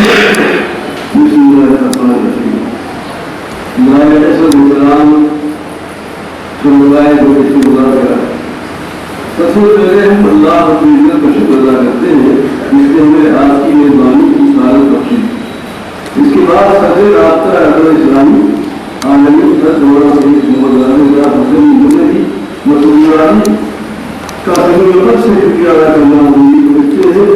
بسم الله الرحمن الرحيم. مولانا اسد السلام فرمائے جو کسی گزار کرا سب سے پہلے ہم اللہ رب العزت کا شکر ادا کرتے ہیں جس نے ہمیں آج کی میزبانی کی سعادت بخشی. اس کے بعد صدر رابطہ عدل اسلامی عالمی صدر مولانا سید محمد حسین مدنی مسعودی کا سمجھوت سے شکریہ ادا کرنا امید رکھتے ہیں.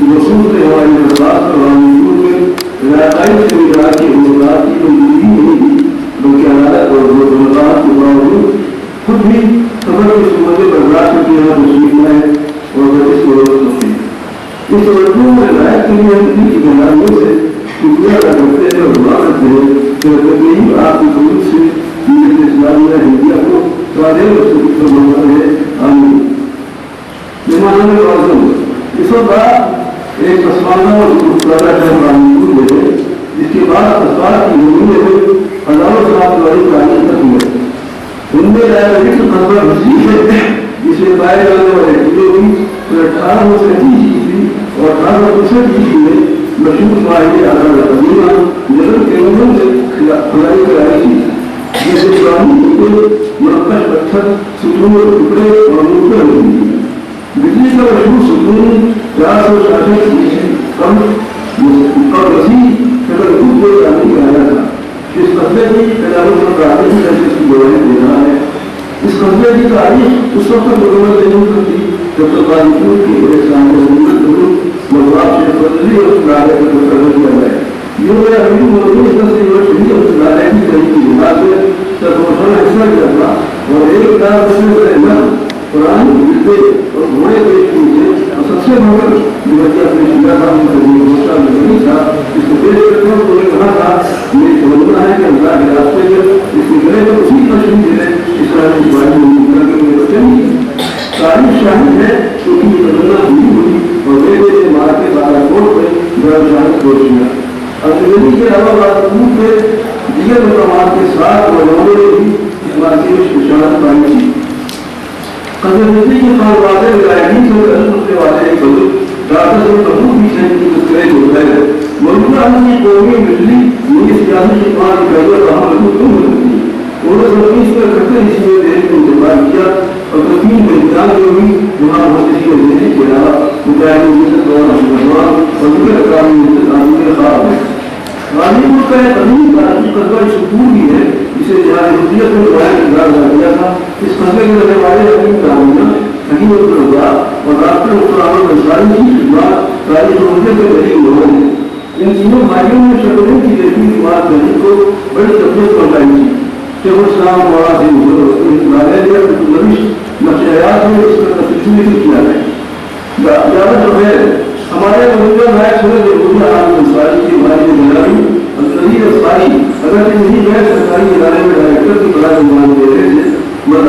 رسول نے ہماری دربار پر معمول میں علاقائی سمجھا کی امورات کی منظوری نہیں دی بلکہ عدالت اور مطالعات کے باوجود خود بھی خبر کی صورت برداشت کی یہاں تشریف لائے اور اس ضرورت ہوتی ہے. اس ورکوں میں رائے کے لیے ان کی گہرائیوں سے شکریہ ادا کرتے ہیں اور دعا کرتے ہیں کہ تقریب آپ کی ضرورت سے ملت اسلامیہ ہندیہ کو صالح رسول پر منظر ہے. آمین. مہمانوں میں معظم اس وقت ایک پسماندہ اور خوبصورت ہے موجود ہے جس کے بعد اسباب کی ضرورت ہے ہزاروں سال والی تعلیم تک ہوئے. ان میں ڈائبٹک خطرہ وسیع ہے جس میں پائے جانے والے چیزوں کی 1837 اور 1865 میں مشہور معاہدے آزاد قدیمہ نظر کے نظر سے کھلائی کرائی تھی جیسے پرانی مرکز پتھر ستون ٹکڑے اور نوکر نہیں تھی. بجلی کا مشہور ستون 466 کم اور وسیع شکل خود کو تعمیر کرایا تھا. اس قصبے کی تجارت اور پرانے کی گواہی دے رہا ہے. اس قصبے کی تاریخ اس وقت مکمل نہیں ہو سکتی جب تک بالیوڈ کی ایک سامنے مغرب سے بدلی اور سنارے کا تصور کیا جائے. یہ میرا ابھی موضوع اس طرح سے یونیورسٹی اور سنارے کی صحیح کی بنا سے سب روشن حصہ کیا تھا اور ایک کتاب اس میں رہنا قرآن ملتے اور گھوڑے پیش کیے اور سب سے مگر بچہ اپنے شکا تھا نہیں تھا. اس کو پیش کرتے ہوئے انہوں نے کہا تھا یہ سمجھنا ہے کہ اللہ کے راستے میں اس کے گرے تو اسی مشین سے اسلامی باری میں میرے بچے نہیں تاریخ شاہد ہے کیونکہ یہ تمنا نہیں ہوئی اور میرے سے مار کے بارہ کوٹ میں بڑا شاہد کوش کیا. انگریزی کے علاوہ بادشاہ کے دیگر مقامات کے ساتھ علماء نے بھی اس واقعے میں شہادت پائی تھی. قدرتی کے خانوادے ولایتی سے رسول والے ایک بزرگ ڈاکٹر سے محبوب بھی سے کی مسکرے ہو گئے. موجودہ کی قومی بجلی یہ سیاسی شکار کی پہلے کہاں محبوب کیوں ہو سکتی ہے. انہوں نے اس پر کرتے اس میں دیش کو انتظار کیا اور تقسیم میں انتظام جو ہوئی وہاں محدثی اور دینے کے علاوہ مجاہدین مجلس دوان اور دیگر اقوامی انتظام کے خواب ہے. غازی پور کا ایک قدیم تاریخی قصبہ سکون بھی ہے جسے جہاں حدیت میں روایت اقرار کیا تھا. اس قصبے کے رہنے والے حکیم تعاونہ حکیم عبدالرضا اور ڈاکٹر مختار احمد انصاری کی خدمات تاریخ مجھے سے بڑی لوگوں نے ان تینوں بھائیوں نے شکروں کی دیکھی بات کرنے کو بڑی تکلیف پہنچائی تھی. شیخ الاسلام مولانا سے نقشیات میں اس کا تصویر کیا ہے. زیادہ جو ہے ہمارے موجودہ نائب صدر جمہوریہ عالم انصاری کی ہماری نگرانی الطریق انصاری اگر انہیں غیر سرکاری ادارے میں ڈائریکٹر کی بڑا عنوان دے رہے تھے مگر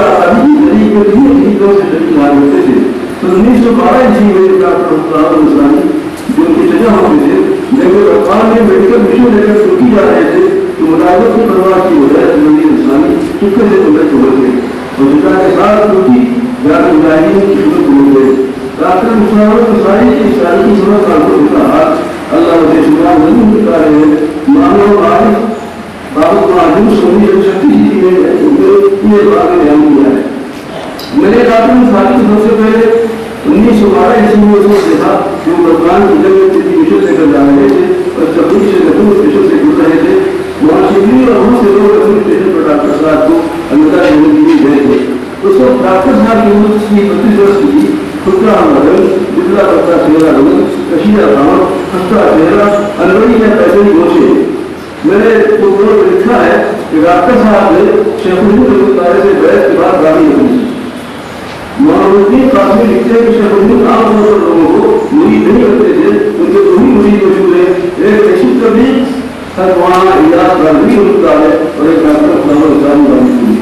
آزادی کی تحریک کے لیے شہیدوں سے شریک لا کرتے تھے. 1912 عیسوی میں ڈاکٹر مختار انصاری جو ان کی سزا ہوتے تھے لیکن افغان میں میڈیکل مشن لے کر چوکی جا رہے تھے تو ملازمت کی پرواہ کی وجہ سے انصاری چپکے سے تمہیں چھوڑ گئے اور جگہ کے ساتھ چوکی جاکر مجاہدین کی خدمت بھول گئے. ڈاکٹر مختار انصاری کی تاریخی سنت کا ہوتا ہاتھ اللہ علیہ السلام نہیں بتا رہے ہیں. مانو عارف بابت معلوم سونی شکتی جی نے یہ بات بیان کیا ہے. میں نے ڈاکٹر انصاری کو سب سے پہلے 1912 عیسوی میں اس دیکھا جو برطان کی جگہ کسی مشن لے کر جا رہے تھے اور تبلیغ سے لکھنؤ اسٹیشن سے گزر رہے تھے. وہاں شبلی اور ہم سے لوگ لکھنؤ اسٹیشن پر ڈاکٹر صاحب کو الوداع دینے کے لیے گئے تھے. اس وقت ڈاکٹر صاحب کی عمر 32 برس کی تھی. خودکا بدن جتنا بڑا چہرہ رنگ کشیدہ دامن خستہ چہرہ الوڑی میں پیسے ہی گوشے. میں نے تو لکھا ہے کہ ڈاکٹر صاحب نے شیخ الدین تعالی سے بیعت کے بعد گاڑی رکھی. مولانا قاسمی لکھتے ہیں کہ شیخ الدین عام طور پر لوگوں کو مرید نہیں کرتے تھے. ان کے دو ہی مرید مشہور ہیں ایک رشید کبھی ہر مولانا اجاز غازی ہوتا ہے اور ایک ڈاکٹر مختار انصاری غازی.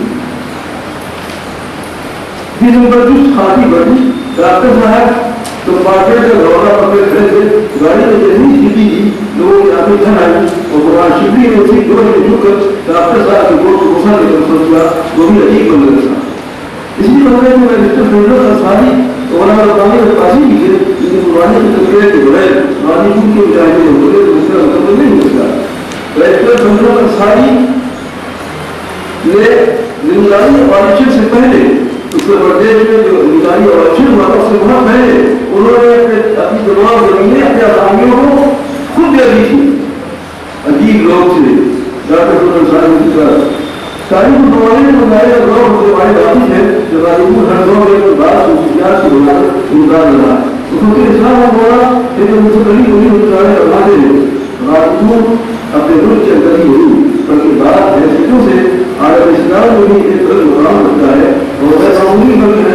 جس نمبر جس خاصی بڑی ڈاکٹر صاحب تو پارٹی کا دورہ پکڑ کھڑے تھے. گاڑی میں جتنی سیٹی تھی لوگوں کی آنکھیں گھر آئی اور قرآن شبری نے اسی دور میں جھک کر ڈاکٹر صاحب کے گوشت کو غصہ لے کر سوچا وہ بھی عجیب بن گیا تھا. اسی مسئلے میں رجسٹر فیلڈر انصاری اور علامہ ربانی رقاصی بھی تھے جن کی قرآن کی تصویر کے بغیر वालीपुर के विधायक होते दूसरा मतलब नहीं होता। वैसे समझो सारी ने निगरानी ऑडिशन से पहले उत्तर प्रदेश में जो निगरानी ऑडिशन हुआ उससे बहुत पहले उन्होंने अपनी तमाम जमीनें अपने आसामियों को खुद दे दी थी अजीब लोग से जाकर सारी को दौड़े में बताया लोग हमारे वापिस है जब वालीपुर हर दो में बात सुविधा से बनाकर उनका लगा उसके इस्लाम बोला फिर मुझे कहीं कोई उतारे हमारे वालीपुर अपने रुच चलती हुई बल्कि बात है सिद्धों से आज इस्लाम में भी एक तरह मुकाम होता है और वह सामूहिक बल्कि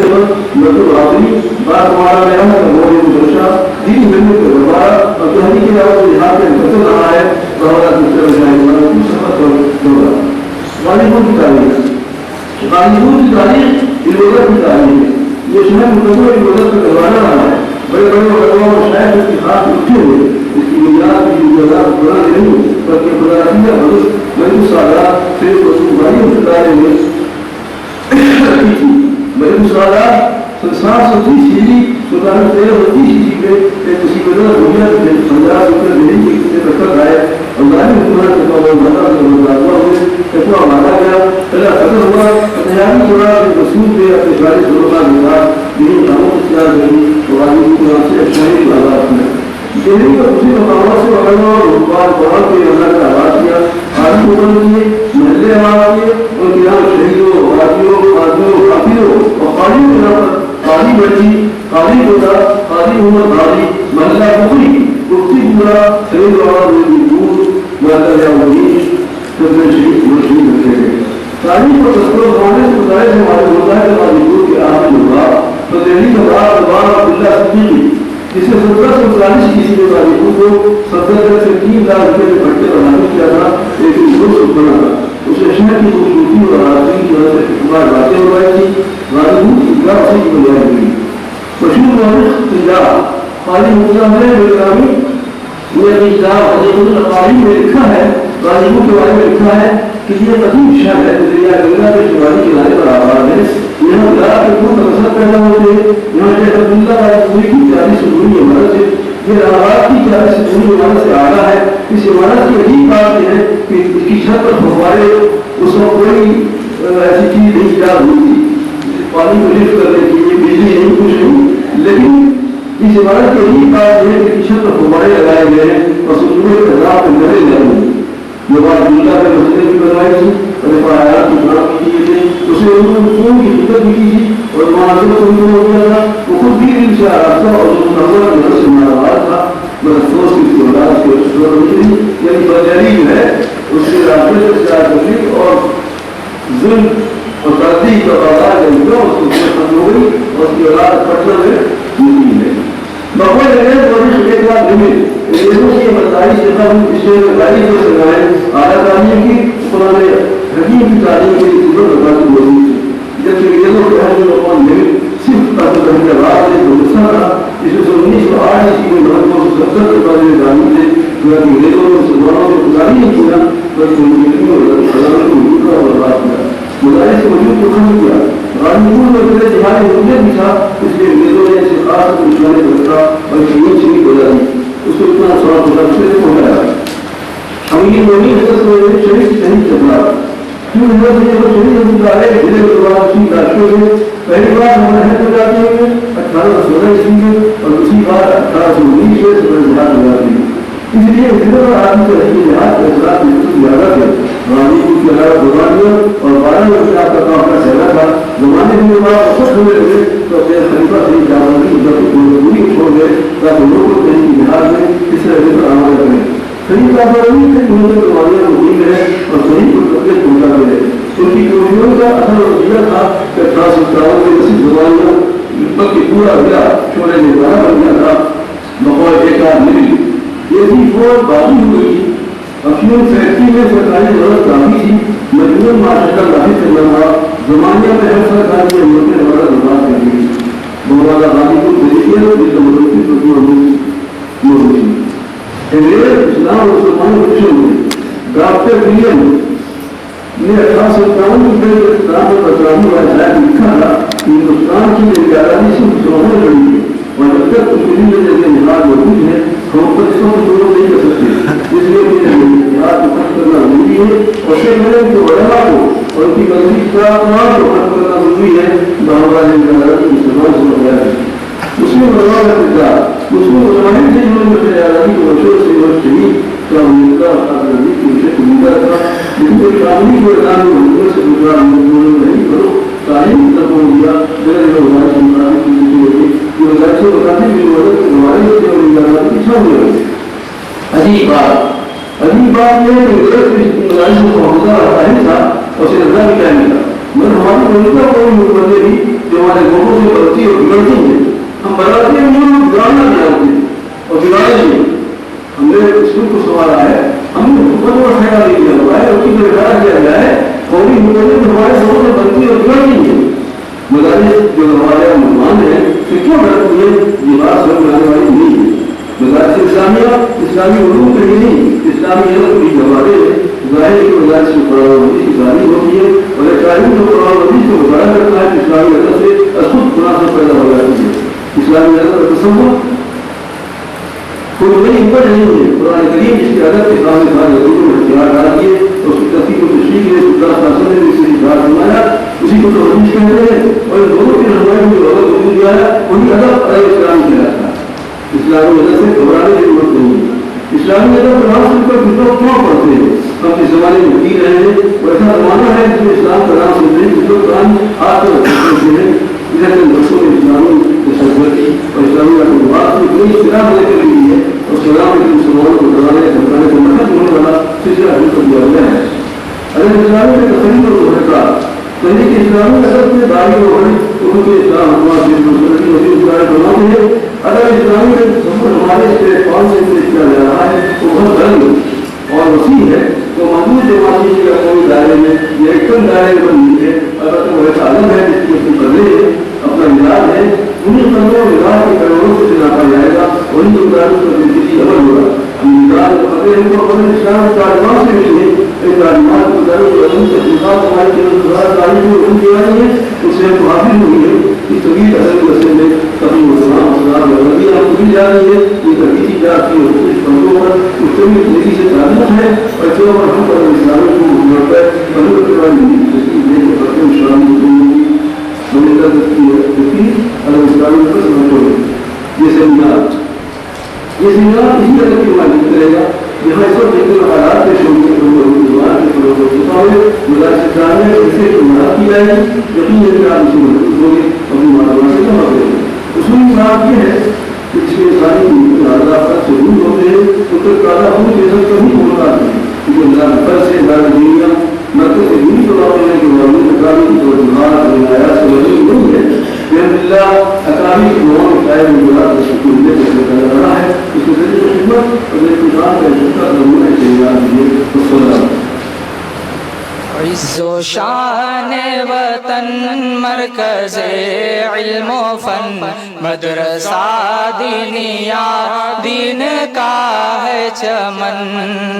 मतलब आदमी बात हमारा मेरा है मोदी सुरक्षा दीन मिलने के दोबारा और जहां के अलावा यहाँ पे बदल रहा है तो हमारा दूसरा विषय हमारा दूसरा होगा वालीपुर की तारीख इबादत की तारीख ये शहर मुकदमा इबादत का करवाना रहा है बड़े बड़े मुकदमा और शायद उसकी हाथ उठे हुए इसकी बुनियाद की बुनियाद बना नहीं बल्कि खुदारतिया बदस मेरे सादा से वसूबानी उतारे में मेरे सादा संसार सती सीधी सुधार से होती सीधी पे एक मुसीबत दुनिया के 15 रुपए देने की कितने रखा है और गाड़ी पूरा का वो बता दो हुआ कितना मारा गया पहला खत्म हुआ तैयारी थोड़ा वसूल पे अपने गाड़ी सुरक्षा दिखा यही कामों से क्या नहीं तो आदमी को से अच्छा ही लगा अपने यही का उसी मकामों से अगला भगवान वहाँ के अंदर का आवाज किया आदमी को लिए महल्ले आवाज किए और यहाँ शहीदों वादियों काफियों और कालियों के नाम काली बची काली गोदा काली उमर काली महल्ला पुखरी कुर्ती पूरा शहीद आवाज दूर महल्ला या वही सबने शहीद रखे गए तारीख और दस्तों गाने से बताए से हमारे होता है वालीपुर के आखिर होगा तो दिल्ली के बाद दोबारा अब्दुल्ला सिद्दीकी जिसे 1740 ईस्वी में वालीपुर को सफदरजंग से 3 लाख रुपए में भट्टे बनाने किया था लेकिन वो बना था उसे शहर की खूबसूरती और आदमी की वजह से इतमाद बातें हो रही थी वालीपुर की इतना उसी की बुनियाद हुई मशहूर मौलिक पंजाब खाली मुद्दा है बेगामी ये किताब हज़रत अल-क़ारी में लिखा है वालीपुर के बारे में लिखा है कि ये कदीम शहर है दरिया गंगा के शुमारी किनारे पर आबाद है यहाँ गुलाब के फूल अवसर पैदा होते हैं यहाँ शेख अब्दुल्ला वालीपुरी की 40 सूरी इमारत है ये इलाहाबाद की 40 सूरी इमारत से आला है इस इमारत की अजीब बात यह है कि इसकी छत पर फव्वारे उस वक्त कोई ऐसी चीज नहीं इजाद हुई थी पानी को लिफ्ट करने के लिए बिजली नहीं कुछ नहीं लेकिन इस इमारत की अजीब बात यह है कि छत पर फव्वारे लगाए गए हैं और सूर्य के खिलाफ नजरे लगे ये बात दुनिया में मस्जिद भी बनवाई थी और आयात की बात की थी उसे उन्होंने खून की हिम्मत भी की थी और वहाँ से हो गया था वो खुद भी दिल से आ रहा था और से मारा था बस अफसोस की औलाद की यानी बजारी जो है उसके रास्ते से करनी और जुल्म और सर्दी का औलाद जो उसकी खत्म हो गई और उसकी औलाद पटना में मिली है बकौल एक लाख लिमिट ये बताई जगह हम पिछले गाड़ी को लगाए आला तालीम की पुराने हकीम की तालीम की जरूरत बताती होती है जबकि ये लोग कहते हैं कौन लिमिट सिर्फ ताकत के बाद से हिस्सा था इसे 1908 ईस्वी में 1970 के बाद में तालीम से जो कि ये लोग मुसलमानों को गुजारी नहीं किया बल्कि उनकी और सलाम को उनका और बात किया मुदारिस को वजूद को खत्म किया वालीपुर में पहले जिहादी मुद्दे भी था इसलिए अंग्रेजों ने इसे खास निशाने पर रखा और यूं से भी बजा दी उसको इतना सवाल होगा उससे देखो है अमीर मोनी हजरत में शरीफ शहीद चला क्यों हजरत ने जब शहीद हम डाले जिले के बाद उसी राष्ट्र में पहली बार हमारे हैं तो जाते हैं 1816 ईस्वी में और दूसरी बार 1819 में सदर जिहाद हो जाती है इसलिए जिले पर आदमी से रही जिहाद के खिलाफ ज्यादा थे वालीपुर के अलावा गुरबानियों और 12 वर्ष का अपना सहना था जमाने के बाद खुश हुए थे तो अपने खलीफा से जावानी पूरी छोड़ गए ताकि लोग को कहीं बिहार में इस तरह पर आमद करें खलीफा पर भी उन्होंने गुरबानियों को दी है और सही को तकलीफ पहुंचा गए उनकी कोशिशों का असर नतीजा था कि 1857 में इसी गुरबानियों बल्कि पूरा गया छोड़े में बड़ा बन गया था बकौल एक मिली ये भी बहुत बाजी हुई अफीम फैक्ट्री में सरकारी जरूरत काफी थी मजबूर माशा नाफिज करना था जमाने में हर सरकार की अमूमन हमारा बर्बाद कर दी मौलाना गाजीपुर तरीके इस्लाम मुसलमान मिशन डॉक्टर विलियम ने 1857 में इस्लाम को बचाने वाला शायद लिखा था कि हिंदुस्तान की आज़ादी से मुसलमान लड़ी है और जब तक मुस्लिम में जैसे निकाल मौजूद है हम पर तकलीफ का तमाम खत्म करना जरूरी है। बाबा ने कहा कि मुसलमान से हो गया उसमें बर्बाद करता उसमें मुसलमान से जीवन में चला रहा कि वर्षों से वर्ष ही क्या मिलता आजादी की उसे मिलता था, लेकिन कोई कानूनी को एलान होने से गुजरा नहीं करो तालीम तक हो गया मेरे लोग हमारे मुताबिक जो बच्चे बताते भी मदद हमारे लिए इच्छा हो गई। अजीब बात यह है कि गलत से पहुंचा रहा था और उसे नजर भी क्या मिला मगर हमारी भूमिका कोई बंदे भी जो हमारे लोगों से बढ़ती और बिगड़ती है हम बनाते हैं बिगाड़ना भी जानते हैं और बिगाड़े भी हमने स्कूल को संभाला है हमने हुकूमत को फैला दिया हुआ है उसकी बिगाड़ा किया गया है और भी हुकूमत हमारे लोगों से बनती और बिगड़ती है मदारिस जो हमारे मुसलमान है तो क्यों करती है ये बात समझ में आने वाली नहीं है। मदारिस इस्लामिया इस्लामी उलूम के लिए नहीं इस्लामी भी हमारे ज़ाहिर की मदारिस में कुरान की तालीम होती है और तालीम जो कुरान को मुताला करता है इस्लामी अदब से असूल मुनासिब पैदा हो जाती है। इस्लामी अदब का तसव्वुर कोई नई उपज नहीं है। कुरान करीम जिसके अदब के सामने सारे असूलों में इख्तियार डाल दिए और उसकी तस्वीर को तशरीह के लिए ने इसे इजहार फरमाया उसी को तो हदीस कहते हैं और इन दोनों की रहनुमाई में जो अदब वजूद आया वही अदब इस्लामी कहलाता है। इस्लामी अदब से घबराने की जरूरत नहीं है। इस्लामी अदब कुरान सुनकर कुछ लोग क्यों पढ़ते हैं हम इस जमाने में पी रहे हैं और ऐसा जमाना है जिसमें इस्लाम का नाम सुनते हैं कुछ लोग कुरान हाथ में रखते हैं इधर के बच्चों में इस्लामी सरगर्दी और इस्लामी बात की कोई इस्लाम लेकर ली है और सलाम के मुसलमानों को डराने धमकाने को मदद होने वाला सिलसिला शुरू कर दिया गया है। अगर इस्लामी में तस्लीम और भड़का पहले के इस्लामी अदब में दाई और उनके इस्लाम हमारे मुसलमान की वसील बनाते हैं। अगर इस्लामी में सफर हमारे प्लेटफॉर्म से पेश किया जा रहा है तो बहुत गर्म और वसी है तो मजबूत जमाती का कोई दायरे में या एकदम दायरे में नहीं है। अगर तो वैसा अलग है जिसकी अपनी कदरें अपना मिलाद है उन्हीं कदरों मिलाद के करोड़ों से नापा जाएगा उन्हीं उदाहरणों पर जिंदगी अमल होगा। हम मिलाद कदरें हमको अपने इस्लाम तालिबान से मिली है इन तालिबान को दरों से खुदा हमारी तारीफ में उनकी आई है उससे हमको हासिल हुई है कि सभी अदब रस्म में कभी मुसलमान नबी आपको मिल जा रही है ये कभी जाती है कुछ बंदों पर उससे भी जिंदगी से ताल्लुक है और जो हम पर इस्लाम को पर बंदों के बाद ये सेमिनार इसी अदब की मालिक करेगा यहाँ इस वक्त देखने हालात के शोध के इससे शुरुआत की जाएगी यकीन आप इसे मजबूत होंगे अपनी मालूमात से जमा करेंगे। उसमें बात यह है कि इसमें सारी आजाद से दूर होते हैं तो फिर ताज़ा होने के सब कभी होता है क्योंकि फल से दुनिया मरकज से दूरी तो बातें हैं कि मालूम अकामी की जो जुमात से वजह नहीं है बेहमदिल्ला अकामी की दुआओं में शायद मुलाकात को सुकून देकर कर रहा है उसके जरिए खिदमत और एक खुदा का झुका नमूना तैयार किए तो सलाम इज़्ज़ो शान वतन मरकज़ इल्म फन मदरसा दीनिया दीन का है चमन।